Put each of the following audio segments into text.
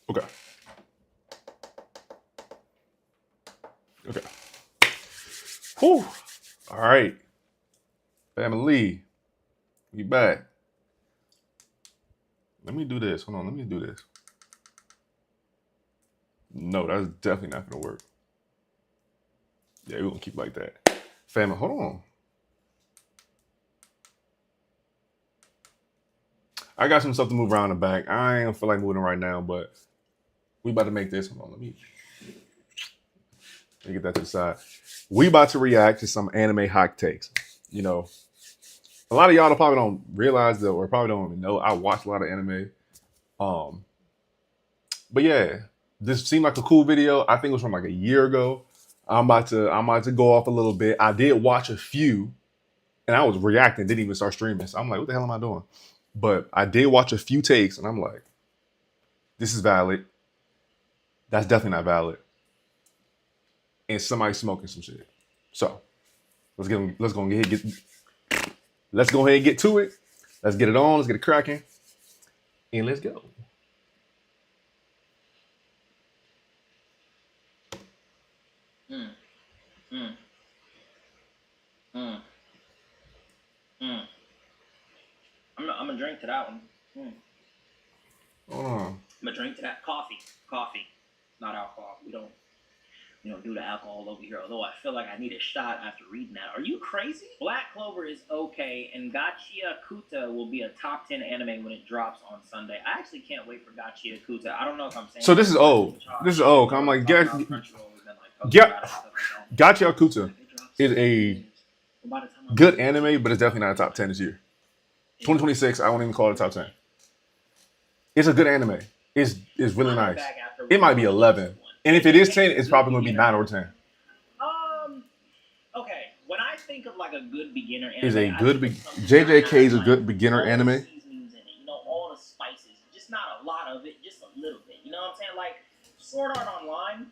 Okay. Okay. Whew. All right. Family. We back. Let me do this. Hold on. Let me do this. No, that's definitely not gonna work. Yeah, we're gonna keep like that. Family, hold on. I got some stuff to move around the back. I ain't feel like moving right now, but we about to make this. Hold on, let me get that to the side. We about to react to some anime hot takes. You know, a lot of y'all probably don't realize that, or probably don't even know. I watch a lot of anime. Um, but yeah, this seemed like a cool video. I think it was from like a year ago. I'm about to go off a little bit. I did watch a few, and I was reacting. Didn't even start streaming. So I'm like, what the hell am I doing? But I did watch a few takes, and I'm like, this is valid. That's definitely not valid. And somebody smoking some shit. So let's go ahead and get to it. Let's get it on. Let's get it cracking, and let's go. Mm, mm, mm, mm. I'm gonna drink to that one. Mm. Hold on. I'm gonna drink to that coffee, not alcohol. We don't do the alcohol over here. Although I feel like I need a shot after reading that. Are you crazy? Black Clover is okay, and Gachia Kuta will be a top 10 anime when it drops on Sunday. I actually can't wait for Gachia Kuta. I don't know if I'm saying. So this is old. This is old. I'm like, Gacha Akuta is a good anime, but it's definitely not a top 10 this year. 2026, I won't even call it a top 10. It's a good anime. It's really nice. It might be 11. And if it is 10, it's probably going to be 9 or 10. Okay. When I think of like a good beginner anime, is a good JJK is a good beginner anime. All the spices, just not a lot of it, just a little bit. You know what I'm saying? Like Sword Art Online,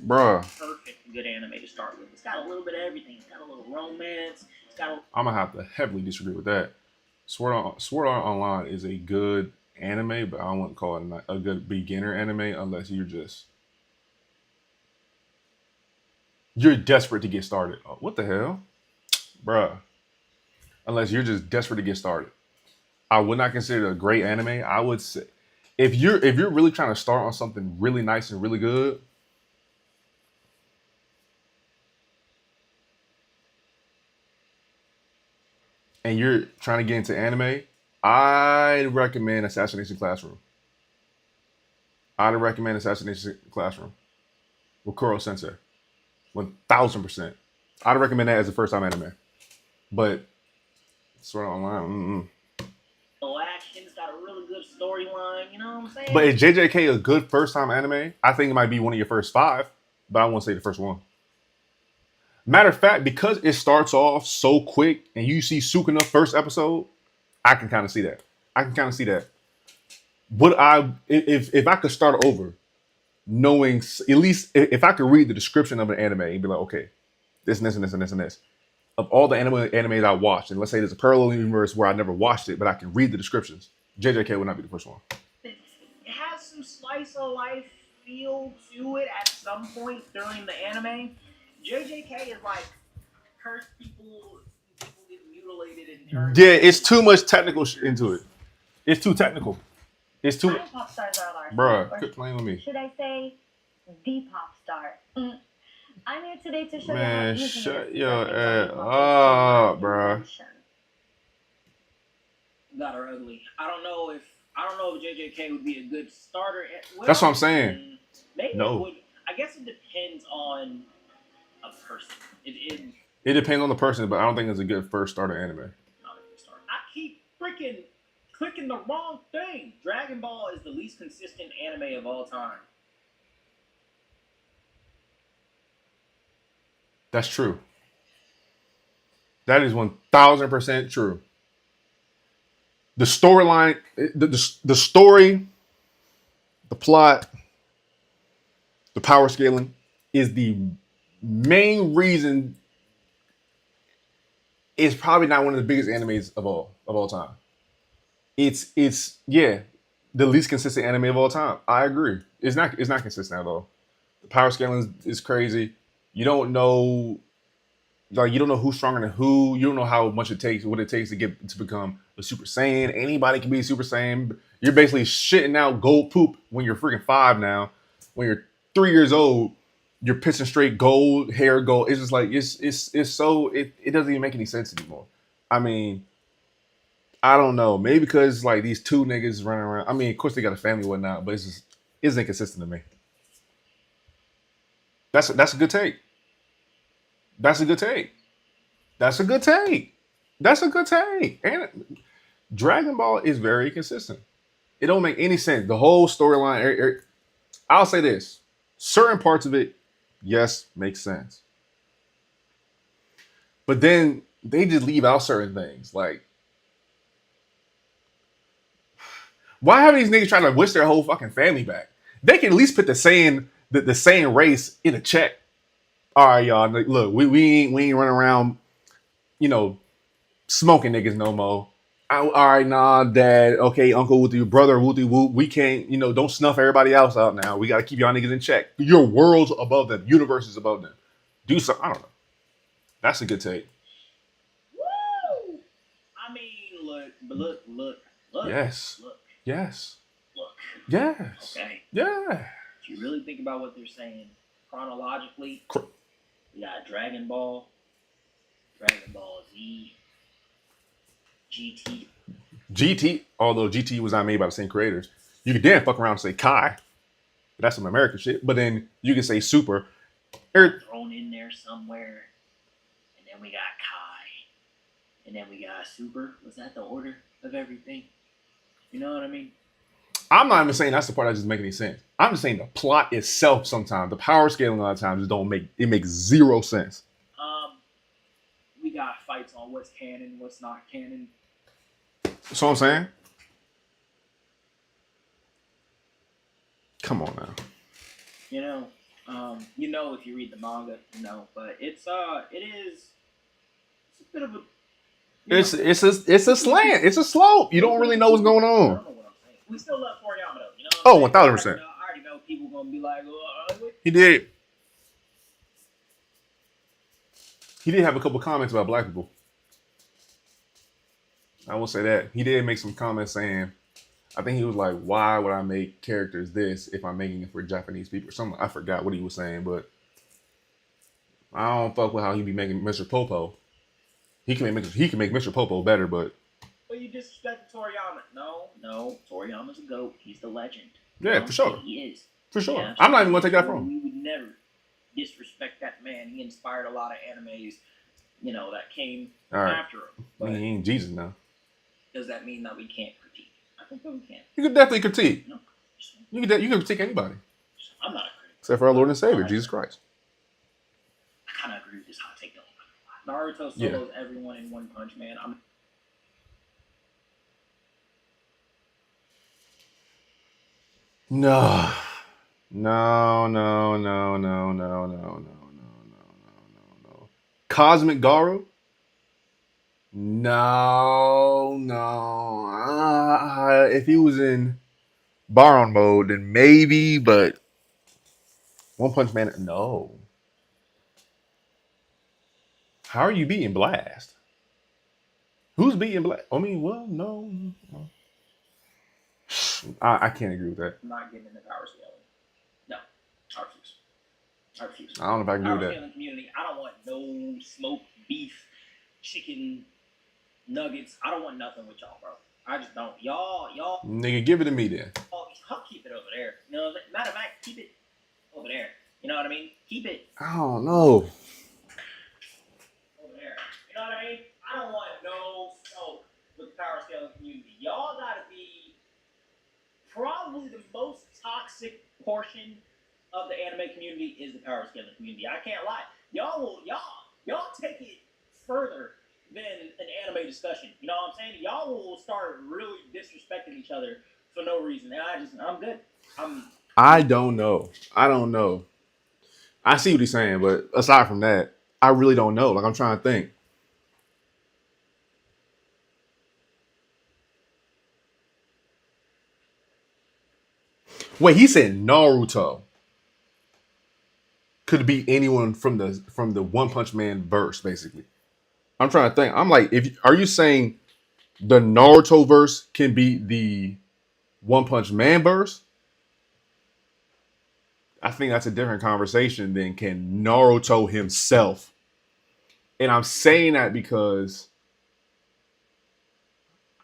bruh. Perfect good anime to start with. It's got a little bit of everything. It's got a little romance. I'm gonna have to heavily disagree with that. Sword Art Online is a good anime, but I wouldn't call it a good beginner anime unless you're desperate to get started. Oh, what the hell, bruh? Unless you're just desperate to get started, I would not consider it a great anime. I would say if you're really trying to start on something really nice and really good, and you're trying to get into anime, I'd recommend Assassination Classroom. I'd recommend Assassination Classroom with Kuro Sensei. 1000%. I'd recommend that as a first time anime. But Sword Art Online, action's got a really good storyline, you know what I'm saying? But is JJK a good first time anime? I think it might be one of your first 5, but I won't say the first one. Matter of fact, because it starts off so quick and you see Sukuna first episode, I can kind of see that. Would I, if I could start over, knowing at least if I could read the description of an anime and be like, okay, this and this and this and this and this. Of all the animes I watched, and let's say there's a parallel universe where I never watched it, but I can read the descriptions, JJK would not be the first one. It has some slice of life feel to it at some point during the anime. JJK is like hurt people get mutilated and turned. Yeah, it's too much technical into it. It's too technical. It's too. Pop stars are large. Bruh, quit playing with me. Should I say the pop star? I'm here today to show Man, you how shut your ass up, bruh. Got her ugly. I don't know if JJK would be a good starter. Well, that's what I'm saying. Maybe no. It would. I guess it depends on a person. It depends on the person, but I don't think it's a good first starter anime. Not a good starter. I keep freaking clicking the wrong thing. Dragon Ball is the least consistent anime of all time. That's true. That is 1000% true. The storyline, the story, the plot, the power scaling is the main reason. It's probably not one of the biggest animes of all time. It's yeah. the least consistent anime of all time. I agree. It's not consistent at all. The power scaling is crazy. You don't know you don't know who's stronger than who. You don't know how much it takes, what it takes to become a Super Saiyan. Anybody can be a Super Saiyan. You're basically shitting out gold poop when you're freaking 5 now. When you're 3 years old, you're pissing straight gold, hair gold. It's just like it doesn't even make any sense anymore. I mean, I don't know. Maybe because like these two niggas running around. I mean, of course they got a family and whatnot, but it's inconsistent to me. That's a good take. That's a good take. That's a good take. That's a good take. And Dragon Ball is very consistent. It don't make any sense. The whole storyline. I'll say this: certain parts of it, yes, makes sense. But then they just leave out certain things. Like, why have these niggas trying to wish their whole fucking family back? They can at least put the same race in a check. All right, y'all. Look, we ain't running around, you know, smoking niggas no more. All right, nah, dad. Okay, uncle with you, brother with you. We can't, don't snuff everybody else out now. We got to keep y'all niggas in check. Your world's above them. Universe is above them. Do something. I don't know. That's a good take. Woo! I mean, look. Yes. Look. Yes. Look. Yes. Okay. Yeah. If you really think about what they're saying chronologically, we got Dragon Ball Z, GT. GT, although GT was not made by the same creators, you could damn fuck around and say Kai. That's some American shit. But then you can say Super. Thrown in there somewhere. And then we got Kai. And then we got Super. Was that the order of everything? You know what I mean? I'm not even saying that's the part that doesn't make any sense. I'm just saying the plot itself sometimes, the power scaling a lot of times just don't make it makes zero sense. We got fights on what's canon, what's not canon. That's what I'm saying. Come on now. If you read the manga, but it is a bit of a It's a slant. It's a slope. You don't really know what's going I on. don't know what I'm saying. We still love Toriyama though, Oh, 1000%. I already know people gonna be like, He did. He did have a couple comments about black people. I will say that. He did make some comments saying, I think he was like, why would I make characters this if I'm making it for Japanese people or something? I forgot what he was saying, but I don't fuck with how he be making Mr. Popo. He can make Mr. Popo better, but you disrespect Toriyama. No, Toriyama's a GOAT. He's the legend. Yeah, for sure. He is. For sure. Yeah, I'm not even gonna take that from him. We would never disrespect that man. He inspired a lot of animes, that came after him. But he ain't Jesus now. Does that mean that we can't critique? I think that we can. You can definitely critique. No. You can critique anybody. I'm not a critic. Except for our Lord and Savior, Jesus Christ. I kind of agree with this hot take though. Naruto solos everyone in One Punch Man. No. Cosmic Garu? No. If he was in Baron mode, then maybe, but One Punch Man, no. How are you beating Blast? Who's beating Blast? I mean, well, no. I can't agree with that. I'm not getting into power scaling. No. I refuse. I don't know if I can do that. Scaling community, I don't want no smoked beef, chicken, nuggets. I don't want nothing with y'all, bro. I just don't. Y'all. Nigga, give it to me then. I'll keep it over there. Matter of fact, keep it over there. You know what I mean? Keep it I don't know. over there. You know what I mean? I don't want no smoke with the power scaling community. Y'all gotta be probably the most toxic portion of the anime community is the power scaling community. I can't lie. Y'all take it further than an anime discussion. You know what I'm saying? Y'all will start really disrespecting each other for no reason. And I'm good. I don't know. I see what he's saying, but aside from that, I really don't know. Like, I'm trying to think. Wait, he said Naruto could be anyone from the One Punch Man verse, basically. I'm trying to think. I'm like, if are you saying the Naruto verse can be the One Punch Man verse? I think that's a different conversation than can Naruto himself. And I'm saying that because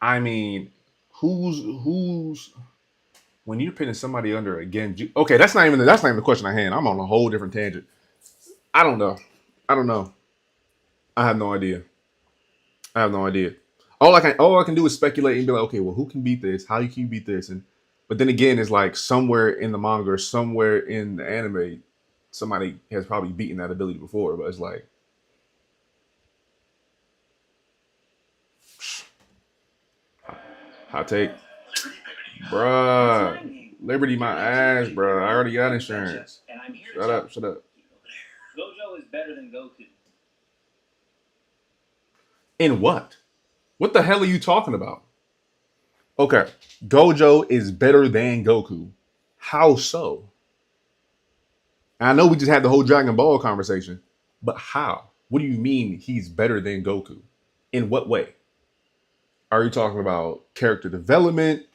I mean, who's when you're pitting somebody under again? Okay, that's not even the question I had. I'm on a whole different tangent. I don't know. I don't know. I have no idea. I have no idea. All I can do is speculate and be like, okay, well, who can beat this? How can you beat this? And but then again, it's like somewhere in the manga or somewhere in the anime, somebody has probably beaten that ability before. But it's like, hot take, bruh. Liberty my ass, bruh. I already got insurance. And I'm here Shut up, shut up. Gojo is better than Goku. In what? What the hell are you talking about? Okay, Gojo is better than Goku. How so? I know we just had the whole Dragon Ball conversation, but how? What do you mean he's better than Goku? In what way? Are you talking about character development?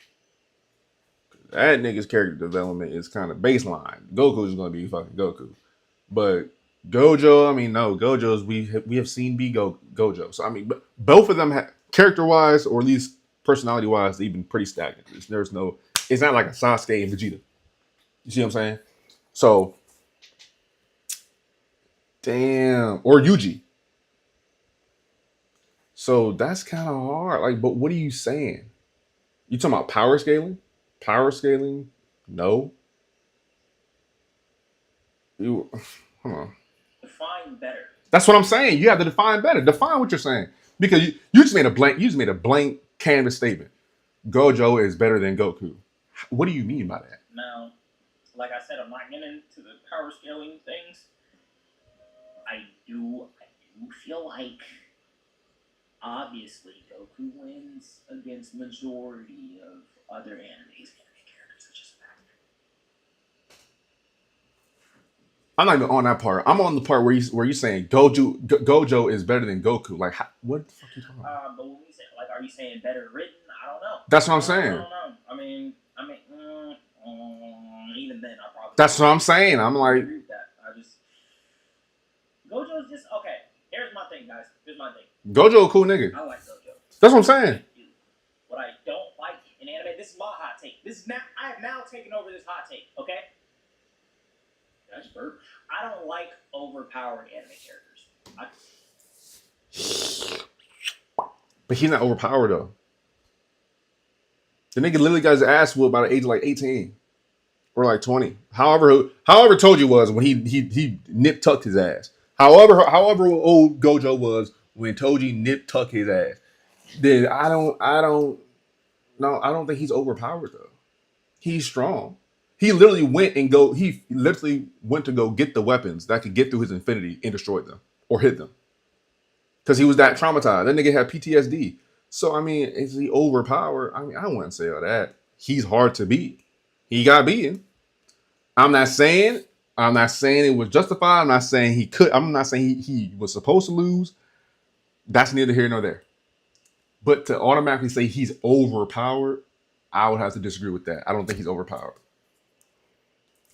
That nigga's character development is kind of baseline. Goku is going to be fucking Goku. But Gojo, I mean, no, Gojo's we have seen be Gojo. So I mean, both of them character wise, or at least personality wise, they've been pretty stagnant. It's not like a Sasuke and Vegeta. You see what I'm saying? So, damn, or Yuji. So that's kind of hard. Like, but what are you saying? You talking about power scaling? Power scaling? No. You, hold on. Define better. That's what I'm saying. You have to define better. Define what you're saying because you just made a blank canvas statement. Gojo is better than Goku. What do you mean by that? Now, like I said, I'm not getting into the power scaling things. I do feel like obviously Goku wins against majority of other anime characters. It's just a fact. I'm not even on that part. I'm on the part where you're saying Gojo is better than Goku. Like, what the fuck are you talking about? But when we say, like, are you saying better written? I don't know. That's what I'm saying. I don't know. I mean, even then, I probably. That's what I'm saying. I'm like, agree with that. Gojo's just okay. Here's my thing, guys. Here's my thing. Gojo a cool nigga. I like Gojo. That's what I'm saying. What I don't like in anime, this is my hot take. I have now taken over this hot take. Okay. That's burp. I don't like overpowered anime characters. But he's not overpowered though. The nigga literally got his ass whooped by the age of like 18 or like 20. However Toji was when he nip tucked his ass. However old Gojo was when Toji nip tucked his ass. Then I don't think he's overpowered though. He's strong. He literally went to go get the weapons that could get through his infinity and destroy them or hit them. Because he was that traumatized. That nigga had PTSD. So I mean, is he overpowered? I mean, I wouldn't say all that. He's hard to beat. He got beaten. I'm not saying it was justified. I'm not saying he could. I'm not saying he was supposed to lose. That's neither here nor there. But to automatically say he's overpowered, I would have to disagree with that. I don't think he's overpowered.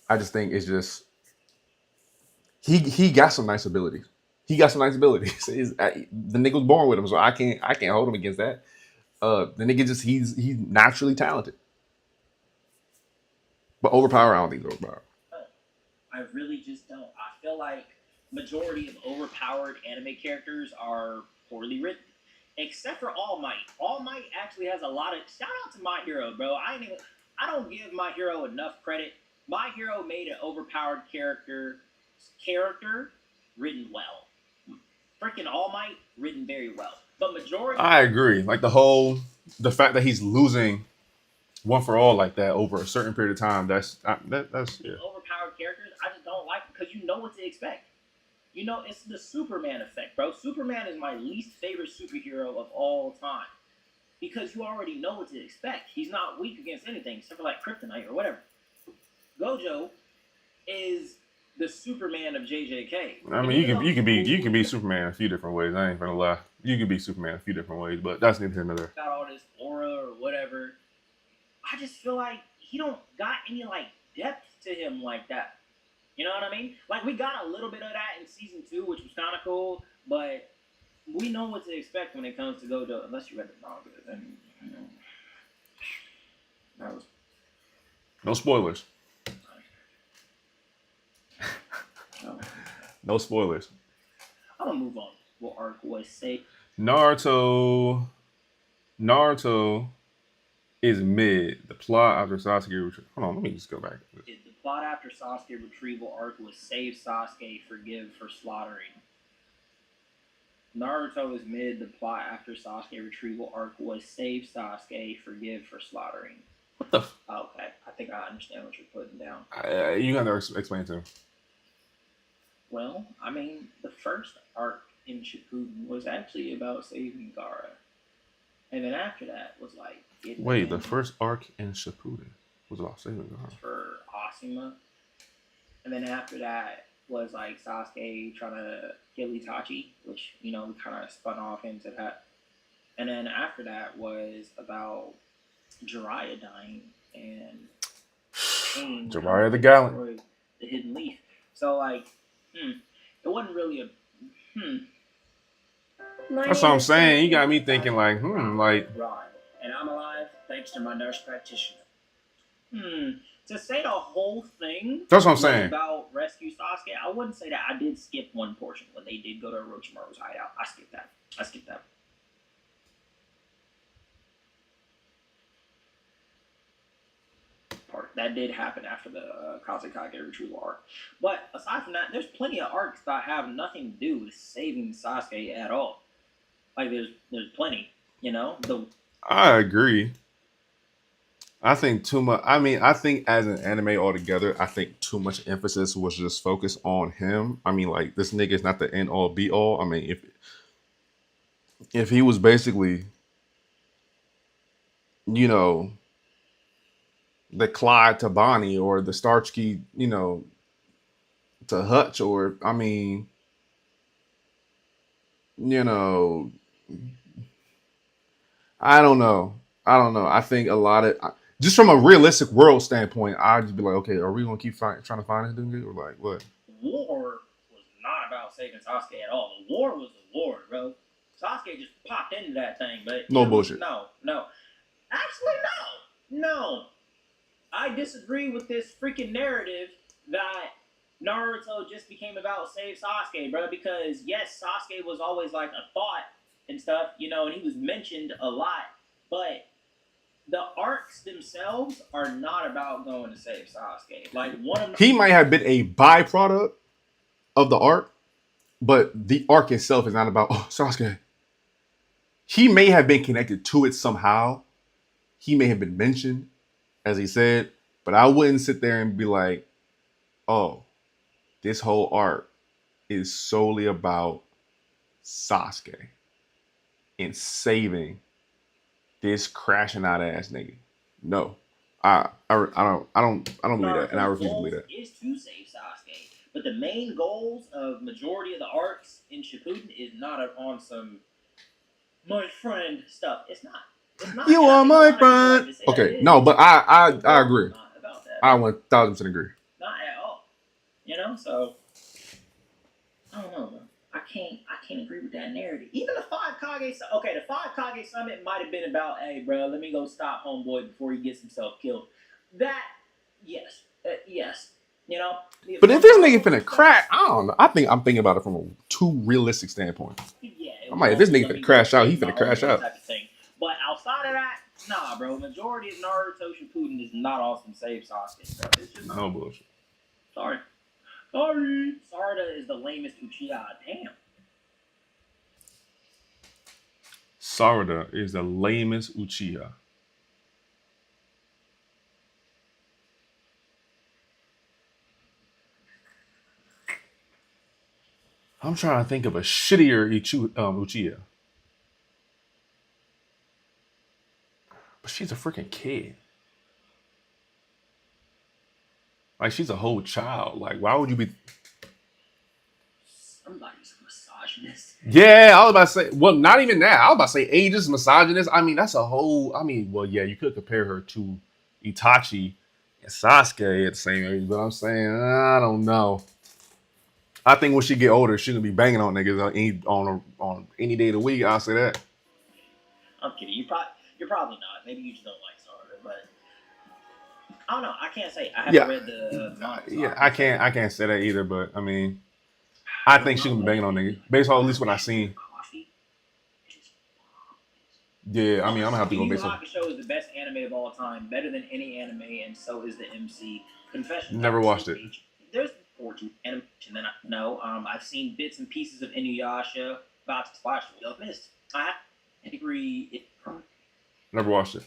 I just think it's just he got some nice abilities. The nigga was born with him, so I can't hold him against that. The nigga he's naturally talented. But overpowered, I don't think he's overpowered. I really just don't. I feel like majority of overpowered anime characters are poorly written. Except for All Might. All Might actually has a lot of shout out to My Hero, bro. I don't give My Hero enough credit. My Hero made an overpowered character written well. Freaking All Might written very well. But majority I agree. Like the fact that he's losing one for all like that over a certain period of time, that's yeah. Overpowered characters, I just don't like it because you know what to expect. You know, it's the Superman effect, bro. Superman is my least favorite superhero of all time. Because you already know what to expect. He's not weak against anything, except for like kryptonite or whatever. Gojo is the Superman of JJK. I mean, you can be Superman a few different ways. I ain't gonna lie. You can be Superman a few different ways, but that's neither here nor there. Got all this aura or whatever. I just feel like he don't got any like depth to him like that. You know what I mean? Like we got a little bit of that in season 2, which was kind of cool, but we know what to expect when it comes to Gojo. Unless you read the manga, then you know, that was No spoilers. no. No spoilers. I'm gonna move on. What arc was say? Naruto is mid. The plot after Sasuke. Hold on, let me just go back. The plot after Sasuke retrieval arc was save Sasuke, forgive for slaughtering. Naruto is mid. The plot after Sasuke retrieval arc was save Sasuke, forgive for slaughtering. What the? Okay, I think I understand what you're putting down. You gotta explain to him. Well, I mean, the first arc in Shippuden was actually about saving Gaara, and then after that was like wait, the first arc in Shippuden was about saving Gaara for Asuma, and then after that was like Sasuke trying to kill Itachi, which we kind of spun off into that, and then after that was about Jiraiya dying and Jiraiya the Gallant, the Hidden Leaf. So like, it wasn't really a That's what I'm saying. You got me thinking like, like. Ron, and I'm alive thanks to my nurse practitioner. To say the whole thing. That's what I'm saying. About rescue Sasuke, I wouldn't say that. I did skip one portion when they did go to Orochimaru's hideout. I skipped that. Part that did happen after the Kazekage retrieval arc. But aside from that, there's plenty of arcs that have nothing to do with saving Sasuke at all. Like there's plenty, I agree. I think too much. I mean, I think as an anime altogether, I think too much emphasis was just focused on him. I mean, like this nigga is not the end all be all. I mean, if he was basically, the Clyde to Bonnie or the Starsky, to Hutch, or I mean, I don't know. I think a lot of just from a realistic world standpoint, I'd just be like, okay, are we gonna keep trying to find this dude, or like what? War was not about saving Sasuke at all. The war was the war, bro. Sasuke just popped into that thing, but no bullshit. No. Actually, no. I disagree with this freaking narrative that Naruto just became about save Sasuke, bro. Because yes, Sasuke was always like a thought and stuff, and he was mentioned a lot, but the arcs themselves are not about going to save Sasuke. Like he might have been a byproduct of the arc, but the arc itself is not about Sasuke. He may have been connected to it somehow. He may have been mentioned, as he said, but I wouldn't sit there and be like, oh, this whole arc is solely about Sasuke and saving this crashing out ass nigga. No, I don't believe that, and I refuse to believe that. Is to save Sasuke, but the main goals of majority of the arcs in Shippuden is not on some my friend stuff. It's not. You are my friend. Okay, no, but I agree. I 1000% agree. Not at all. So I don't know. I can't agree with that narrative. Even the 5 Kage. Okay, the 5 Kage summit might have been about, hey, bro, let me go stop homeboy before he gets himself killed. That, yes. But if this nigga finna crash, I don't know. I'm thinking about it from a too realistic standpoint. Yeah. I'm like, if this nigga finna crash out, he finna crash out. Type of thing. But outside of that, nah, bro. Majority of Naruto Shippuden is not awesome save Sasuke, bro. It's just no bullshit. Sorry. Sarada is the lamest Uchiha. Damn. Sarada is the lamest Uchiha. I'm trying to think of a shittier Uchiha. But she's a freaking kid. Like she's a whole child. Like why would you be? Somebody's a misogynist. Yeah, I was about to say. Well, not even that. I was about to say ageist, misogynist. I mean, that's a whole. I mean, well, yeah, you could compare her to Itachi and Sasuke at the same age, but I'm saying I don't know. I think when she get older, she gonna be banging on niggas on any day of the week. I'll say that. I'm kidding. You're probably not. Maybe you just don't like Sarada, but I don't know. I can't say. I haven't Yeah, read the manga, so yeah. I can't say. I can't say that either. But I mean, I I don't think she know, gonna be man. banging on niggas based on at least what I seen. Coffee. Just Yeah, I mean, I'm gonna have to Yu go Yu based on. Hakusho is the best anime of all time, better than any anime, and so is the MC. Confession Never time, watched sneak it. peek. There's 14 animation. Then I've seen bits and pieces of Inuyasha. About to watch it. Missed. I have to agree. Never watched it.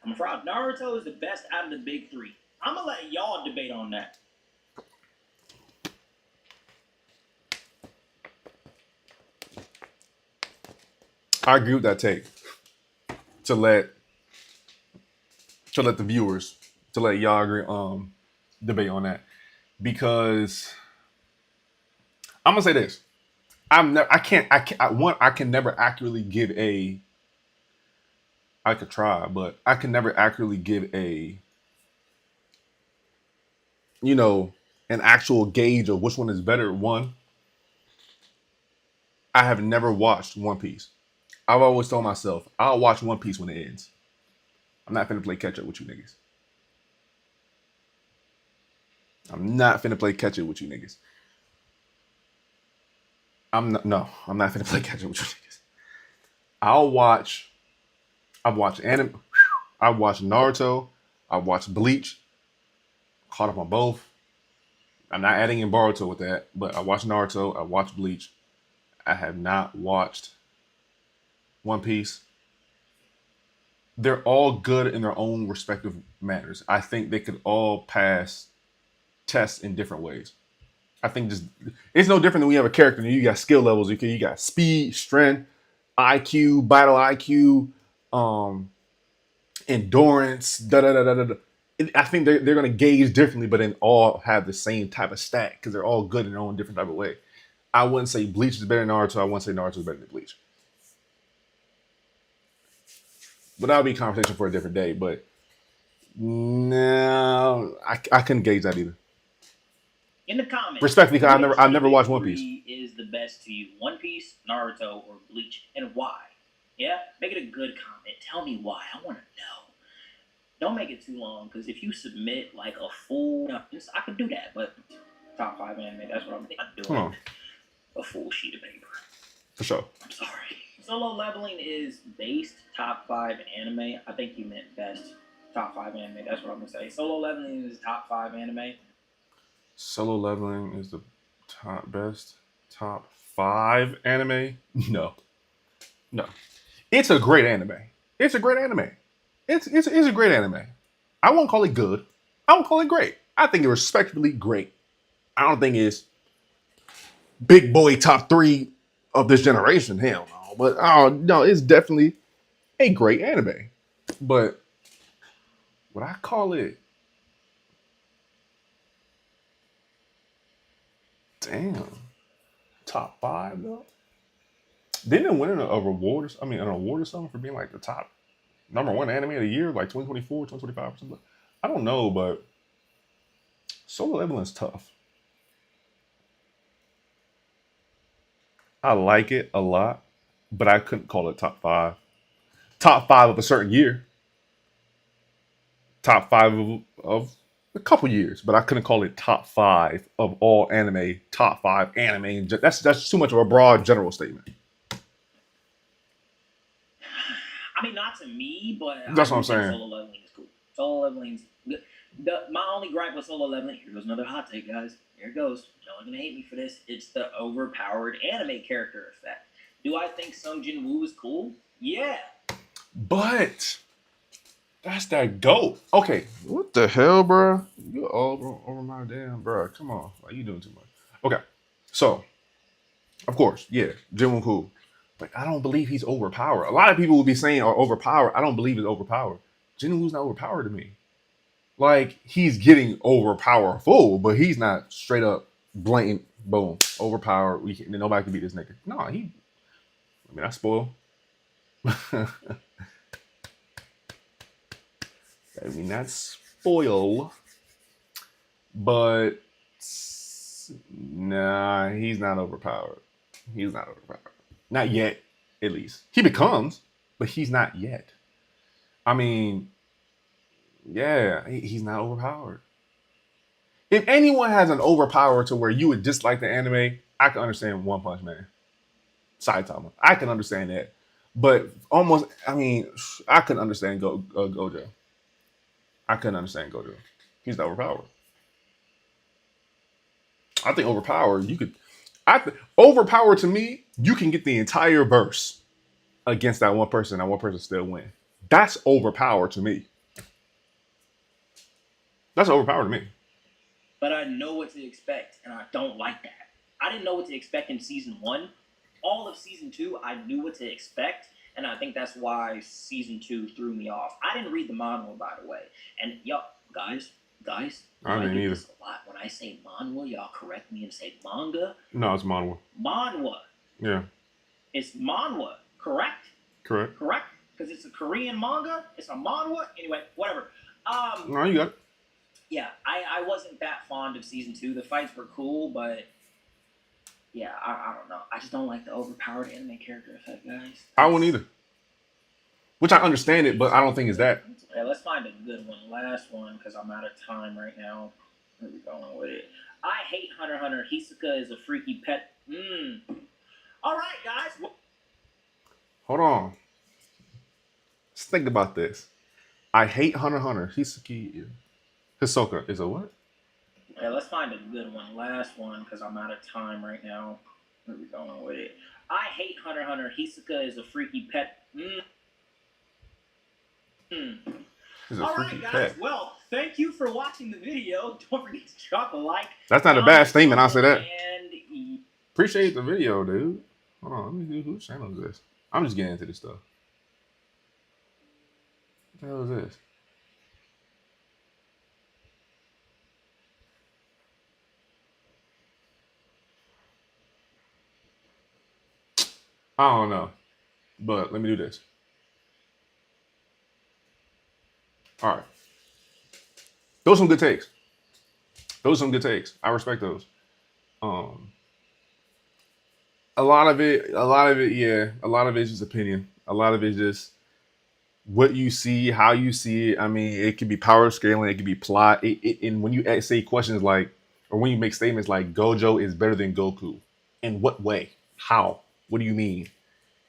I'm afraid Naruto is the best out of the big three. I'm gonna let y'all debate on that. I agree with that take. To let the viewers to let y'all agree debate on that because I'm gonna say this. I can never accurately give a. I could try, but I can never accurately give a you know an actual gauge of which one is better. One, I have never watched One Piece. I've always told myself I'll watch One Piece when it ends. I'm not finna play catch up with you niggas. I'm not finna play catch up with you niggas. I'm not finna play catch up with you niggas. I'll watch. I've watched anime. I've watched Naruto. I've watched Bleach. Caught up on both. I'm not adding in Boruto with that, but I watched Naruto. I watched Bleach. I have not watched One Piece. They're all good in their own respective manners. I think they could all pass tests in different ways. I think just it's no different than we have a character. You got skill levels. You got speed, strength, IQ, battle IQ, um, endurance. Da da da da da. I think they're going to gauge differently, but then all have the same type of stat because they're all good in their own different type of way. I wouldn't say Bleach is better than Naruto. I wouldn't say Naruto is better than Bleach. But that would be a conversation for a different day. But no, I couldn't gauge that either. In the comments, Respectfully, because which I've never of the watched One Piece. three is the best to you? One Piece, Naruto, or Bleach, and why? Yeah, make it a good comment. Tell me why. I want to know. Don't make it too long, because if you submit like a full, I could do that, but top 5 anime. That's what I'm doing. Hold on, A full sheet of paper. for sure. I'm sorry. Solo Leveling is based top 5 anime. I think you meant best top 5 anime. That's what I'm gonna say. Solo Leveling is top 5 anime. Solo Leveling is the top 5 anime. No, no. It's a great anime. It's a great anime. It's a great anime. I won't call it good. I won't call it great. I think it's respectably great. I don't think it's big boy top 3 of this generation. Hell no. But oh no, it's definitely a great anime. But would I call it? Damn, top 5 though. Didn't it win a reward? An award or something for being like the top #1 anime of the year, like 2024, 2025 or something. I don't know, but Solo Leveling is tough. I like it a lot, but I couldn't call it top 5. Top 5 of a certain year. Top 5 of a couple years, but I couldn't call it top 5 of all anime. Top 5 anime. That's too much of a broad general statement. I mean, not to me, but That's I what I'm do think saying. Solo Leveling is cool. Solo Leveling's good. My only gripe with Solo Leveling, here goes another hot take, guys. Here it goes. Y'all are gonna hate me for this. It's the overpowered anime character effect. Do I think Sung Jin Woo is cool? Yeah. But that's that goat. Okay, what the hell, bro? You all over my damn, bro. Come on, why you doing too much? Okay, so of course, yeah, Jin Woo cool, but I don't believe he's overpowered. A lot of people will be saying are overpowered. I don't believe he's overpowered. Jin Woo's not overpowered to me. like he's getting overpowerful, but he's not straight up blatant boom overpowered. Nobody can beat this nigga. No, I mean, I spoil. I mean, that's spoil. But nah, he's not overpowered. He's not overpowered. Not yet, at least. He becomes, but he's not yet. I mean, yeah, he's not overpowered. If anyone has an overpower to where you would dislike the anime, I can understand One Punch Man. Saitama. I can understand that. But almost, I mean, I couldn't understand Gojo. I couldn't understand Gojo. He's not overpowered. I think overpowered, you could. Overpowered to me, you can get the entire verse against that one person. That one person still win. That's overpowered to me. That's overpowered to me. But I know what to expect, and I don't like that. I didn't know what to expect in season 1. All of season 2, I knew what to expect, and I think that's why season 2 threw me off. I didn't read the manhwa, by the way. And y'all, guys, I didn't either. this a lot. When I say manhwa, y'all correct me and say manga. No, it's manhwa. Manhwa. Yeah. It's manhwa, correct? Correct. Correct? Because it's a Korean manga. It's a manhwa. Anyway, whatever. No, you got it. Yeah, I wasn't that fond of season 2. The fights were cool, but yeah, I don't know. I just don't like the overpowered anime character effect, guys. I wouldn't either. Which I understand it, but I don't think it's that. Okay, let's find a good one. Last one, because I'm out of time right now. Where are we going with it? I hate Hunter x Hunter. Hisoka is a freaky pet. All right, guys. Hold on. Let's think about this. I hate Hunter x Hunter. Hisoka is a what? Okay, let's find a good one. Last one, because I'm out of time right now. Where are we going with it? I hate Hunter x Hunter. Hisoka is a freaky pet. All right, guys. Pet. Well, thank you for watching the video. Don't forget to drop a like. That's not a bad statement. I'll say that. And Appreciate the video, dude. Hold on. Let me see whose channel is this. I'm just getting into this stuff. What the hell is this? I don't know. But let me do this. All right. Those are some good takes. I respect those. A lot of it, yeah. A lot of it is just opinion. A lot of it is just what you see, how you see it. I mean, it could be power scaling, it could be plot. And when you say questions like, or when you make statements like Gojo is better than Goku, in what way? How? What do you mean?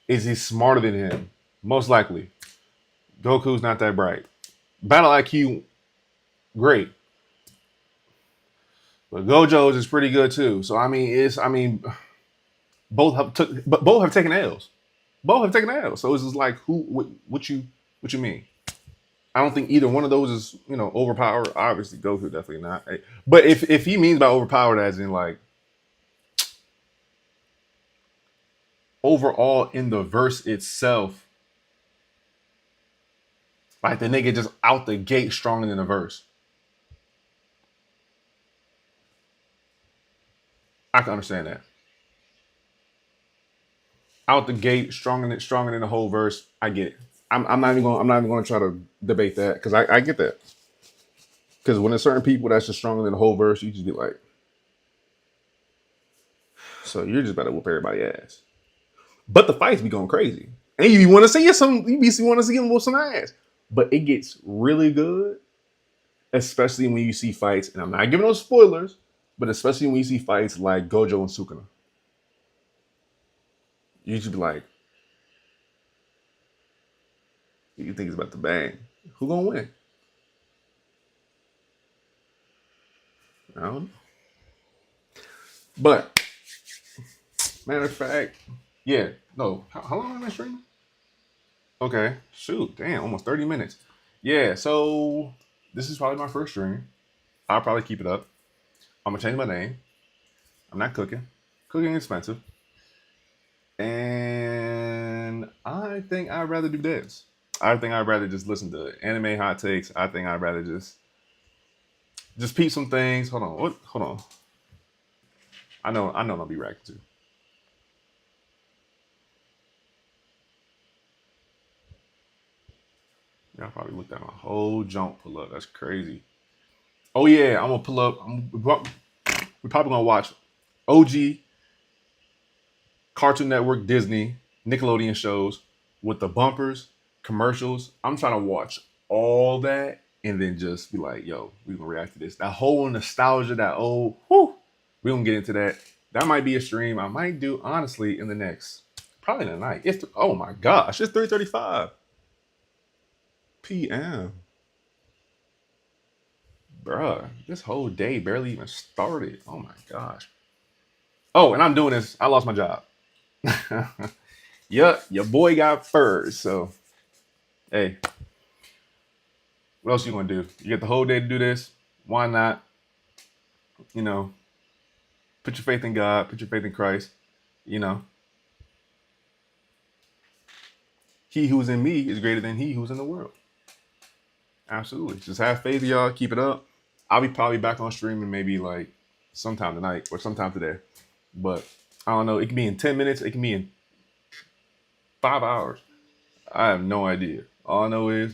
Is he smarter than him? Most likely. Goku's not that bright. Battle IQ, great. But Gojo's is pretty good too. So I mean, both have taken L's. Both have taken L's. So it's just like what you mean? I don't think either one of those is, overpowered. Obviously, Goku definitely not. But if he means by overpowered as in like overall in the verse itself, like the nigga just out the gate stronger than the verse. I can understand that. Out the gate, stronger than the whole verse. I get it. I'm not even going to try to debate that because I get that. Because when there's certain people that's just stronger than the whole verse, you just be like, so you're just about to whoop everybody's ass. But the fights be going crazy, and you want to see him whoop some ass. But it gets really good, especially when you see fights. And I'm not giving no spoilers, but especially when you see fights like Gojo and Sukuna. You should be like, you think it's about to bang. Who gonna win? I don't know. But, matter of fact, yeah. No, how long am I streaming? Okay, shoot, damn, almost 30 minutes. Yeah, so this is probably my first stream. I'll probably keep it up. I'm gonna change my name. I'm not cooking. Cooking is expensive. And I think I'd rather do this. I think I'd rather just listen to anime hot takes. I think I'd rather just Just peep some things. Hold on. What? Hold on. I know. I'll be reacting to. Yeah, I probably looked at my whole junk pull up. That's crazy. Oh yeah, I'm gonna pull up. We're probably gonna watch OG Cartoon Network, Disney, Nickelodeon shows with the bumpers, commercials. I'm trying to watch all that and then just be like, yo, we gonna react to this. That whole nostalgia, that old, whoo, we gonna get into that. That might be a stream I might do honestly in the next, probably tonight. It's oh my gosh, it's 3:35 p.m. Bruh, this whole day barely even started. Oh my gosh. Oh, and I'm doing this. I lost my job. Yup, your boy got furs. So, hey, what else you gonna do? You get the whole day to do this. Why not? You know, put your faith in God. Put your faith in Christ. You know, he who's in me is greater than he who's in the world. Absolutely. Just have faith, y'all. Keep it up. I'll be probably back on streaming maybe like sometime tonight or sometime today. But I don't know. It can be in 10 minutes. It can be in 5 hours. I have no idea. All I know is